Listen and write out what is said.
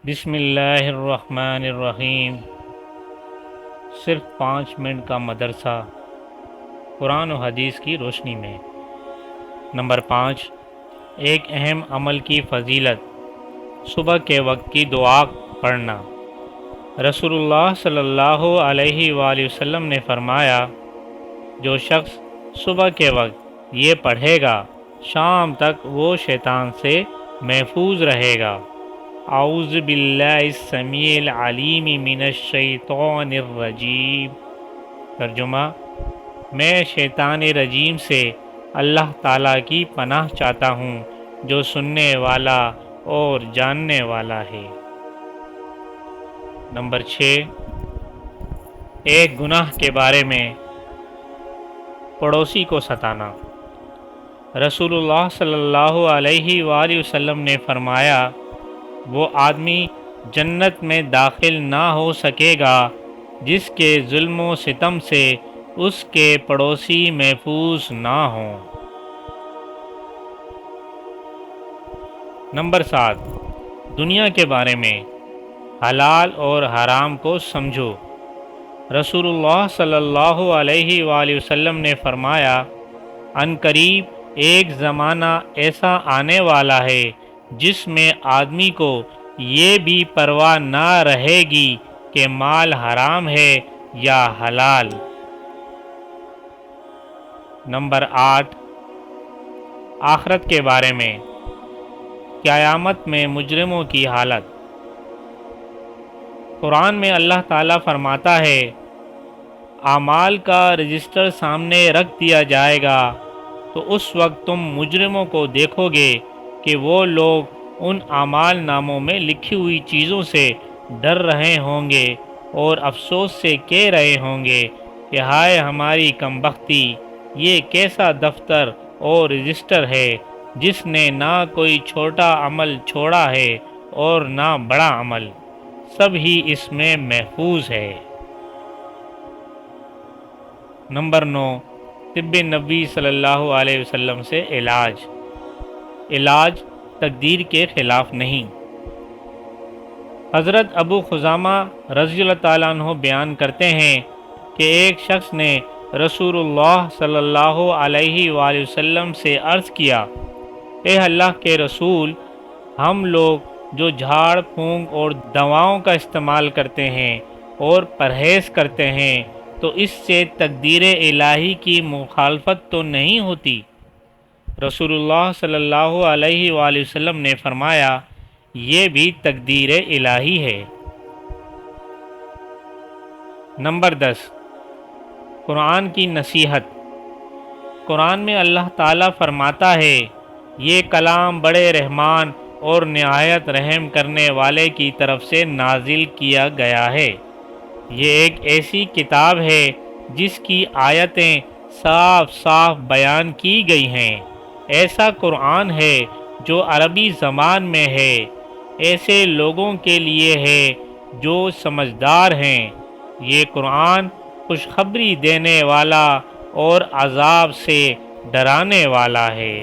بسم اللہ الرحمن الرحیم۔ صرف 5 منٹ کا مدرسہ قرآن و حدیث کی روشنی میں۔ نمبر 5، ایک اہم عمل کی فضیلت، صبح کے وقت کی دعا پڑھنا۔ رسول اللہ صلی اللہ علیہ وآلہ وسلم نے فرمایا، جو شخص صبح کے وقت یہ پڑھے گا شام تک وہ شیطان سے محفوظ رہے گا۔ اعوذ باللہ السمیع العلیم من الشیطان الرجیم۔ ترجمہ: میں شیطان رجیم سے اللہ تعالیٰ کی پناہ چاہتا ہوں جو سننے والا اور جاننے والا ہے۔ نمبر 6، ایک گناہ کے بارے میں پڑوسی کو ستانا۔ رسول اللہ صلی اللہ علیہ وآلہ وسلم نے فرمایا، وہ آدمی جنت میں داخل نہ ہو سکے گا جس کے ظلم و ستم سے اس کے پڑوسی محفوظ نہ ہوں۔ نمبر 7، دنیا کے بارے میں حلال اور حرام کو سمجھو۔ رسول اللہ صلی اللہ علیہ وآلہ وسلم نے فرمایا، عن قریب ایک زمانہ ایسا آنے والا ہے جس میں آدمی کو یہ بھی پرواہ نہ رہے گی کہ مال حرام ہے یا حلال۔ نمبر 8، آخرت کے بارے میں قیامت میں مجرموں کی حالت۔ قرآن میں اللہ تعالیٰ فرماتا ہے، اعمال کا رجسٹر سامنے رکھ دیا جائے گا تو اس وقت تم مجرموں کو دیکھو گے کہ وہ لوگ ان اعمال ناموں میں لکھی ہوئی چیزوں سے ڈر رہے ہوں گے اور افسوس سے کہہ رہے ہوں گے کہ ہائے ہماری کم بختی، یہ کیسا دفتر اور رجسٹر ہے جس نے نہ کوئی چھوٹا عمل چھوڑا ہے اور نہ بڑا عمل، سب ہی اس میں محفوظ ہے۔ نمبر 9، طب نبوی صلی اللہ علیہ وسلم سے علاج تقدیر کے خلاف نہیں۔ حضرت ابو خزامہ رضی اللہ تعالیٰ عنہ بیان کرتے ہیں کہ ایک شخص نے رسول اللہ صلی اللہ علیہ وآلہ وسلم سے عرض کیا، اے اللہ کے رسول، ہم لوگ جو جھاڑ پھونک اور دواؤں کا استعمال کرتے ہیں اور پرہیز کرتے ہیں تو اس سے تقدیر الہی کی مخالفت تو نہیں ہوتی؟ رسول اللہ صلی اللہ علیہ وآلہ وسلم نے فرمایا، یہ بھی تقدیر الہی ہے۔ نمبر 10، قرآن کی نصیحت۔ قرآن میں اللہ تعالیٰ فرماتا ہے، یہ کلام بڑے رحمان اور نہایت رحم کرنے والے کی طرف سے نازل کیا گیا ہے۔ یہ ایک ایسی کتاب ہے جس کی آیتیں صاف صاف بیان کی گئی ہیں۔ ایسا قرآن ہے جو عربی زبان میں ہے، ایسے لوگوں کے لیے ہے جو سمجھدار ہیں۔ یہ قرآن خوشخبری دینے والا اور عذاب سے ڈرانے والا ہے۔